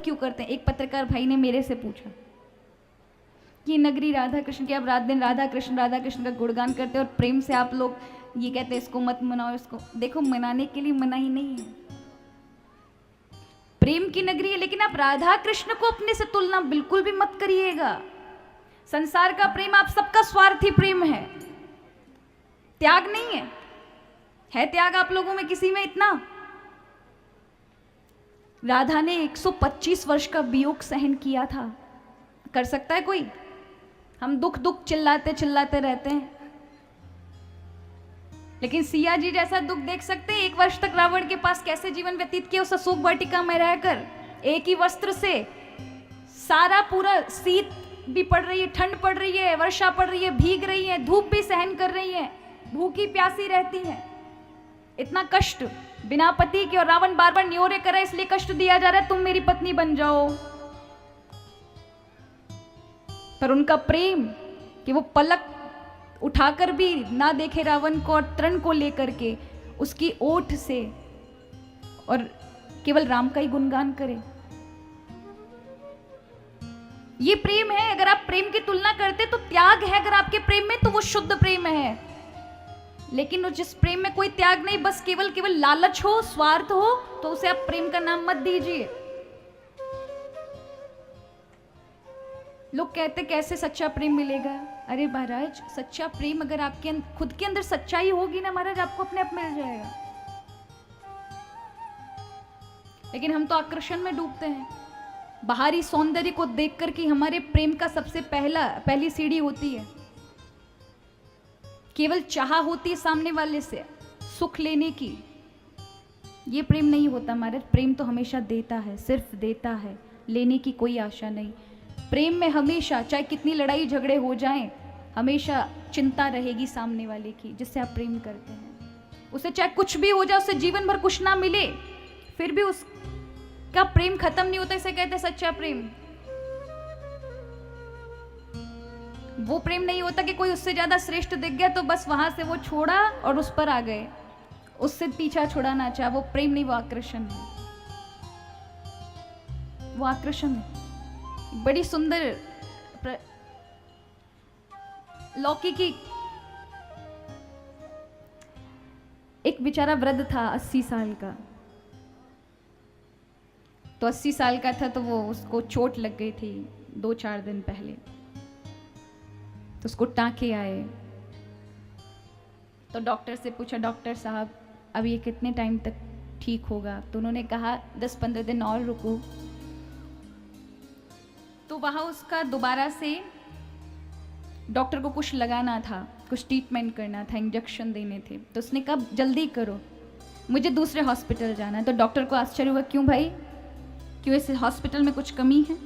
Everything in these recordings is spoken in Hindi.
क्यों करते हैं? एक पत्रकार भाई ने मेरे से पूछा कि नगरी राधा कृष्ण की, आप रात दिन राधा कृष्ण का गुणगान करते हैं और प्रेम से आप लोग ये कहते हैं इसको मत मनाओ, इसको देखो, मनाने के लिए मना ही नहीं है, प्रेम की नगरी है, लेकिन आप राधा कृष्ण को अपने से तुलना बिल्कुल भी मत करिएगा। संसार का प्रेम आप सबका स्वार्थी प्रेम है, त्याग नहीं है त्याग आप लोगों में किसी में इतना? राधा ने 125 वर्ष का वियोग सहन किया था, कर सकता है कोई? हम दुख दुख चिल्लाते चिल्लाते रहते हैं, लेकिन सिया जी जैसा दुख देख सकते हैं? 1 वर्ष तक रावण के पास कैसे जीवन व्यतीत किया, उस अशोक वाटिका में रहकर एक ही वस्त्र से, सारा पूरा शीत भी पड़ रही है, ठंड पड़ रही है, वर्षा पड़ रही है, भीग रही है, धूप भी सहन कर रही है, भूखी प्यासी रहती है, इतना कष्ट बिना पति के, और रावण बार बार न्योरे करे इसलिए कष्ट दिया जा रहा है, तुम मेरी पत्नी बन जाओ। पर उनका प्रेम कि वो पलक उठाकर भी ना देखे रावण को और तृण को लेकर के उसकी ओठ से और केवल राम का ही गुणगान करे, ये प्रेम है। अगर आप प्रेम की तुलना करते तो त्याग है, अगर आपके प्रेम में तो वो शुद्ध प्रेम है, लेकिन जिस प्रेम में कोई त्याग नहीं, बस केवल लालच हो, स्वार्थ हो, तो उसे आप प्रेम का नाम मत दीजिए। लोग कहते कैसे सच्चा प्रेम मिलेगा? अरे महाराज, सच्चा प्रेम अगर आपके खुद के अंदर सच्चाई होगी ना महाराज, आपको अपने आप मिल जाएगा। लेकिन हम तो आकर्षण में डूबते हैं, बाहरी सौंदर्य को देखकर कि हमारे प्रेम का सबसे पहली सीढ़ी होती है, केवल चाह होती है सामने वाले से सुख लेने की। ये प्रेम नहीं होता महाराज। प्रेम तो हमेशा देता है, सिर्फ देता है, लेने की कोई आशा नहीं। प्रेम में हमेशा चाहे कितनी लड़ाई झगड़े हो जाएं, हमेशा चिंता रहेगी सामने वाले की जिससे आप प्रेम करते हैं। उसे चाहे कुछ भी हो जाए, उसे जीवन भर कुछ ना मिले, फिर भी उसका प्रेम खत्म नहीं होता। इसे कहते हैं सच्चा प्रेम। वो प्रेम नहीं होता कि कोई उससे ज्यादा श्रेष्ठ दिख गया तो बस वहां से वो छोड़ा और उस पर आ गए, उससे पीछा छुड़ाना चाहा। वो प्रेम नहीं, वो आकर्षण है। वो आकर्षण है। बड़ी सुंदर लौकी की एक बेचारा वृद्ध था 80 साल का। तो 80 साल का था तो वो उसको चोट लग गई थी 2-4 दिन पहले, तो उसको टांके आए। तो डॉक्टर से पूछा, डॉक्टर साहब अब ये कितने टाइम तक ठीक होगा? तो उन्होंने कहा 10-15 दिन और रुको। तो वहाँ उसका दोबारा से डॉक्टर को कुछ लगाना था, कुछ ट्रीटमेंट करना था, इंजेक्शन देने थे। तो उसने कहा जल्दी करो, मुझे दूसरे हॉस्पिटल जाना है। तो डॉक्टर को आश्चर्य हुआ, क्यों भाई, क्यों इस हॉस्पिटल में कुछ कमी है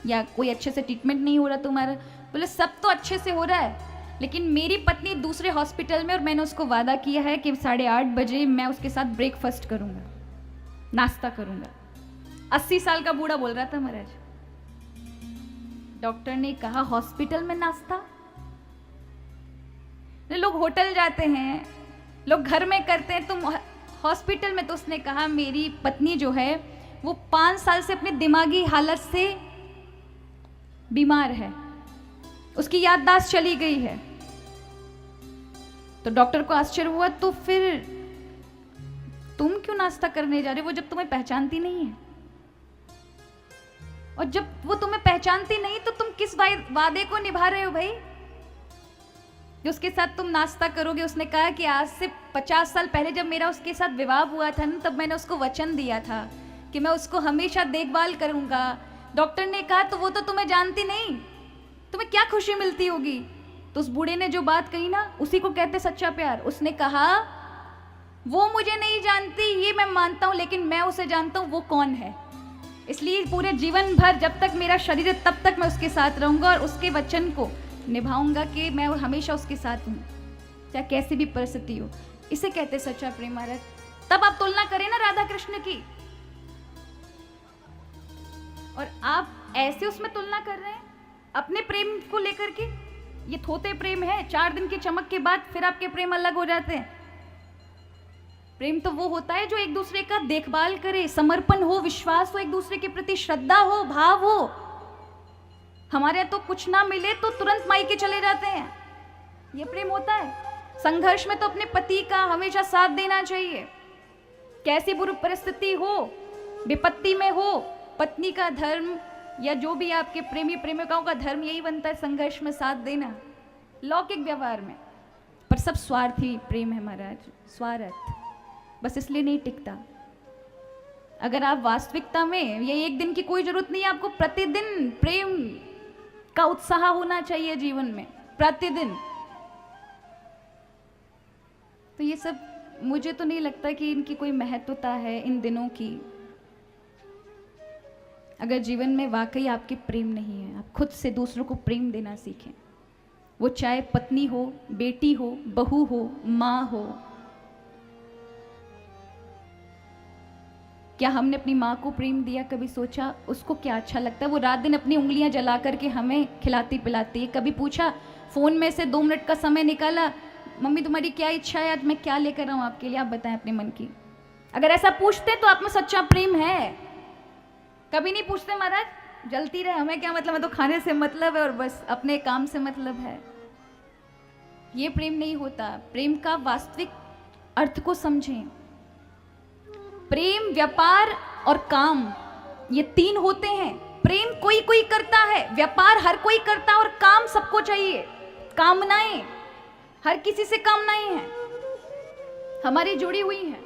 या कोई अच्छे से ट्रीटमेंट नहीं हो रहा तुम्हारा? बोले सब तो अच्छे से हो रहा है, लेकिन मेरी पत्नी दूसरे हॉस्पिटल में, और मैंने उसको वादा किया है कि 8:30 बजे मैं उसके साथ ब्रेकफास्ट करूँगा, नाश्ता करूँगा। 80 साल का बूढ़ा बोल रहा था महाराज। डॉक्टर ने कहा हॉस्पिटल में नाश्ता? लोग होटल जाते हैं, लोग घर में करते हैं, तुम हॉस्पिटल में? तो उसने कहा मेरी पत्नी जो है वो 5 साल से अपनी दिमागी हालत से बीमार है, उसकी याददाश्त चली गई है। तो डॉक्टर को आश्चर्य हुआ, तो फिर तुम क्यों नाश्ता करने जा रहे हो, वो जब तुम्हें पहचानती नहीं है? और जब वो तुम्हें पहचानती नहीं तो तुम किस वादे को निभा रहे हो भाई, कि उसके साथ तुम नाश्ता करोगे? उसने कहा कि आज से 50 साल पहले जब मेरा उसके साथ विवाह हुआ था ना, तब मैंने उसको वचन दिया था कि मैं उसको हमेशा देखभाल करूंगा। डॉक्टर ने कहा तो वो तो तुम्हें जानती नहीं, तुम्हें क्या खुशी मिलती होगी? तो उस बूढ़े ने जो बात कही ना, उसी को कहते सच्चा प्यार। उसने कहा वो मुझे नहीं जानती ये मैं मानता हूं, लेकिन मैं उसे जानता हूं वो कौन है, इसलिए पूरे जीवन भर जब तक मेरा शरीर है तब तक मैं उसके साथ रहूंगा और उसके वचन को निभाऊंगा कि मैं हमेशा उसके साथ हूं, चाहे कैसी भी परिस्थिति हो। इसे कहते सच्चा प्रेम महाराज। तब आप तुलना करें ना राधा कृष्ण की, और आप ऐसे उसमें तुलना कर रहे हैं अपने प्रेम को लेकर के। ये थोते प्रेम है, 4 दिन की चमक के बाद फिर आपके प्रेम अलग हो जाते हैं। प्रेम तो वो होता है जो एक दूसरे का देखभाल करे, समर्पण हो, विश्वास हो, एक दूसरे के प्रति श्रद्धा हो, भाव हो। हमारे यहाँ तो कुछ ना मिले तो तुरंत मायके चले जाते हैं, ये प्रेम होता है। संघर्ष में तो अपने पति का हमेशा साथ देना चाहिए, कैसी बुरी परिस्थिति हो, विपत्ति में हो, पत्नी का धर्म या जो भी आपके प्रेमी प्रेमिकाओं का धर्म यही बनता है, संघर्ष में साथ देना, लौकिक व्यवहार में। पर सब स्वार्थी प्रेम है महाराज, स्वार्थ, बस इसलिए नहीं टिकता। अगर आप वास्तविकता में, ये एक दिन की कोई जरूरत नहीं है, आपको प्रतिदिन प्रेम का उत्साह होना चाहिए जीवन में, प्रतिदिन। तो ये सब मुझे तो नहीं लगता कि इनकी कोई महत्वता है इन दिनों की। अगर जीवन में वाकई आपके प्रेम नहीं है, आप खुद से दूसरों को प्रेम देना सीखें, वो चाहे पत्नी हो, बेटी हो, बहू हो, माँ हो। क्या हमने अपनी माँ को प्रेम दिया? कभी सोचा उसको क्या अच्छा लगता है? वो रात दिन अपनी उंगलियां जला करके हमें खिलाती पिलाती है। कभी पूछा, फोन में से 2 मिनट का समय निकाला, मम्मी तुम्हारी क्या इच्छा है, आज मैं क्या लेकर आऊं आपके लिए, आप बताएं अपने मन की। अगर ऐसा पूछते तो आप में सच्चा प्रेम है। कभी नहीं पूछते महाराज, जलती रहे, हमें क्या मतलब, है तो खाने से मतलब है और बस अपने काम से मतलब है। ये प्रेम नहीं होता। प्रेम का वास्तविक अर्थ को समझें। प्रेम, व्यापार और काम, ये 3 होते हैं। प्रेम कोई कोई करता है, व्यापार हर कोई करता है और काम सबको चाहिए। कामनाएं, हर किसी से कामनाएं हैं, हमारी जुड़ी हुई हैं।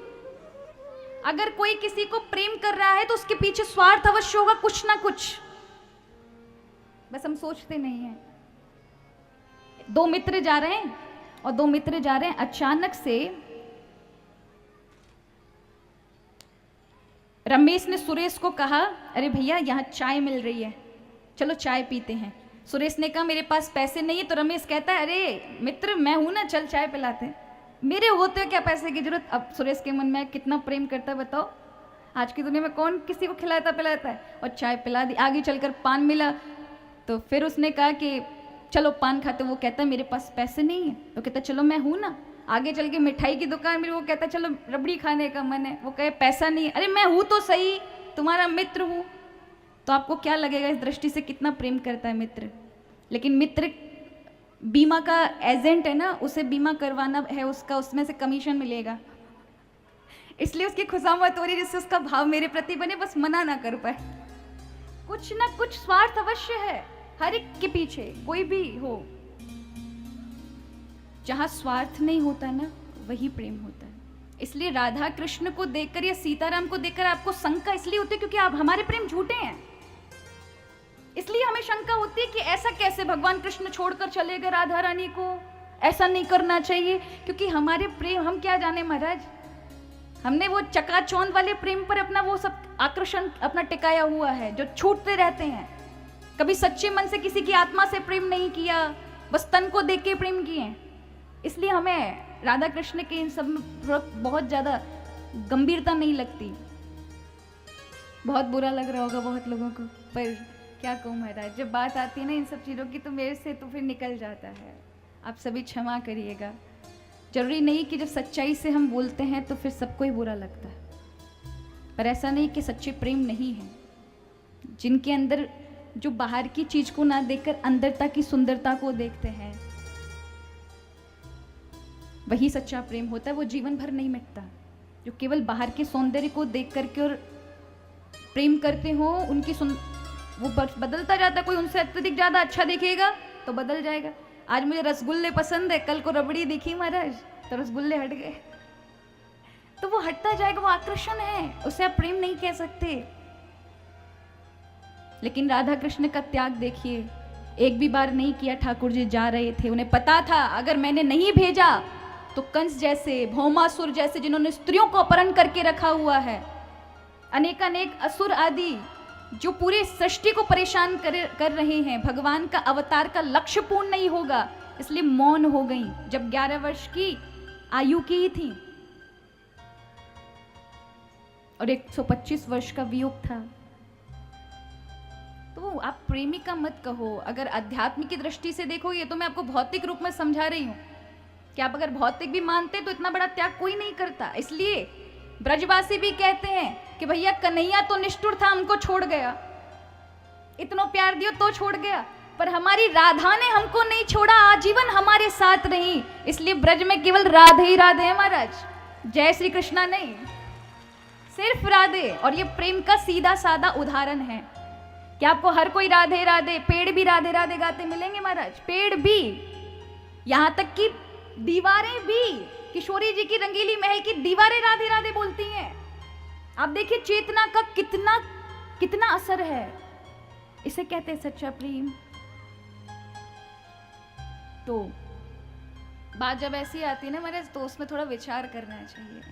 अगर कोई किसी को प्रेम कर रहा है तो उसके पीछे स्वार्थ अवश्य होगा, कुछ ना कुछ, बस हम सोचते नहीं हैं। 2 मित्र जा रहे हैं और 2 मित्र जा रहे हैं, अचानक से रमेश ने सुरेश को कहा, अरे भैया यहाँ चाय मिल रही है, चलो चाय पीते हैं। सुरेश ने कहा मेरे पास पैसे नहीं है, तो रमेश कहता है अरे मित्र मैं हूं ना, चल चाय पिलाते हैं, मेरे होते क्या पैसे की जरूरत। अब सुरेश के मन में कितना प्रेम करता है बताओ, आज की दुनिया में कौन किसी को खिलाता पिलाता है। और चाय पिला दी। आगे चलकर पान मिला, तो फिर उसने कहा कि चलो पान खाते। वो कहता है मेरे पास पैसे नहीं है, तो कहता चलो मैं हूं ना। आगे चल के मिठाई की दुकान मिली, वो कहता चलो रबड़ी खाने का मन है, वो कहे पैसा नहीं है, अरे मैं हूं तो सही, तुम्हारा मित्र हूं। तो आपको क्या लगेगा इस दृष्टि से कितना प्रेम करता है मित्र। लेकिन मित्र बीमा का एजेंट है ना, उसे बीमा करवाना है उसका, उसमें से कमीशन मिलेगा, इसलिए उसकी खुशामद हो रही जिससे उसका भाव मेरे प्रति बने, बस मना ना कर पाए। कुछ ना कुछ स्वार्थ अवश्य है हर एक के पीछे, कोई भी हो। जहां स्वार्थ नहीं होता ना, वही प्रेम होता है। इसलिए राधा कृष्ण को देखकर या सीताराम को देखकर आपको शंका इसलिए होती है क्योंकि आप, हमारे प्रेम झूठे हैं। इसलिए हमें शंका होती है कि ऐसा कैसे भगवान कृष्ण छोड़कर चले गए राधा रानी को, ऐसा नहीं करना चाहिए। क्योंकि हमारे प्रेम, हम क्या जाने महाराज, हमने वो चकाचौंध वाले प्रेम पर अपना वो सब आकर्षण अपना टिकाया हुआ है जो छूटते रहते हैं। कभी सच्चे मन से किसी की आत्मा से प्रेम नहीं किया, बस तन को देख के प्रेम किए। इसलिए हमें राधा कृष्ण के इन सब में बहुत ज्यादा गंभीरता नहीं लगती। बहुत बुरा लग रहा होगा बहुत लोगों को, पर क्या कहूँ महाराज, जब बात आती है ना इन सब चीज़ों की तो मेरे से तो फिर निकल जाता है। आप सभी क्षमा करिएगा। जरूरी नहीं कि जब सच्चाई से हम बोलते हैं तो फिर सबको ही बुरा लगता है, पर ऐसा नहीं कि सच्चे प्रेम नहीं है। जिनके अंदर जो बाहर की चीज को ना देखकर अंदरता की सुंदरता को देखते हैं, वही सच्चा प्रेम होता है। वो जीवन भर नहीं मिटता। जो केवल बाहर के सौंदर्य को देख करके और प्रेम करते हो, उनकी वो बदलता जाता है। कोई उनसे अत्यधिक ज्यादा अच्छा दिखेगा तो बदल जाएगा। आज मुझे रसगुल्ले पसंद है, कल को रबड़ी दिखी महाराज तो रसगुल्ले हट गए, तो वो हटता जाएगा। वो आकर्षण है, उसे आप प्रेम नहीं कह सकते। लेकिन राधा कृष्ण का त्याग देखिए, एक भी बार नहीं किया। ठाकुर जी जा रहे थे, उन्हें पता था अगर मैंने नहीं भेजा तो कंस जैसे, भौमासुर जैसे, जिन्होंने स्त्रियों को अपहरण करके रखा हुआ है, अनेकानेक असुर आदि जो पूरे सृष्टि को परेशान कर रहे हैं, भगवान का अवतार का लक्ष्य पूर्ण नहीं होगा। इसलिए मौन हो गई। जब 11 वर्ष की आयु की ही थी और 125 वर्ष का वियोग था। तो आप प्रेमिका मत कहो। अगर अध्यात्म की दृष्टि से देखो, ये तो मैं आपको भौतिक रूप में समझा रही हूं कि कि आप अगर भौतिक भी मानते तो इतना बड़ा त्याग कोई नहीं करता। इसलिए ब्रजवासी भी कहते हैं कि भैया कन्हैया तो निष्ठुर था, हमको छोड़ गया, इतना प्यार दियो तो छोड़ गया, पर हमारी राधा ने हमको नहीं छोड़ा, आजीवन हमारे साथ रही। इसलिए ब्रज में केवल राधे ही राधे हैं महाराज, जय श्री कृष्णा नहीं, सिर्फ राधे। और ये प्रेम का सीधा साधा उदाहरण है कि आपको हर कोई राधे राधे, पेड़ भी राधे राधे गाते मिलेंगे महाराज, पेड़ भी, यहां तक कि दीवारें भी, किशोरी जी की रंगीली महल की दीवारें राधे राधे बोलती हैं। आप देखिए चेतना का कितना कितना असर है, इसे कहते हैं सच्चा प्रेम। तो बात जब ऐसी आती है ना महाराज, तो उसमें थोड़ा विचार करना चाहिए।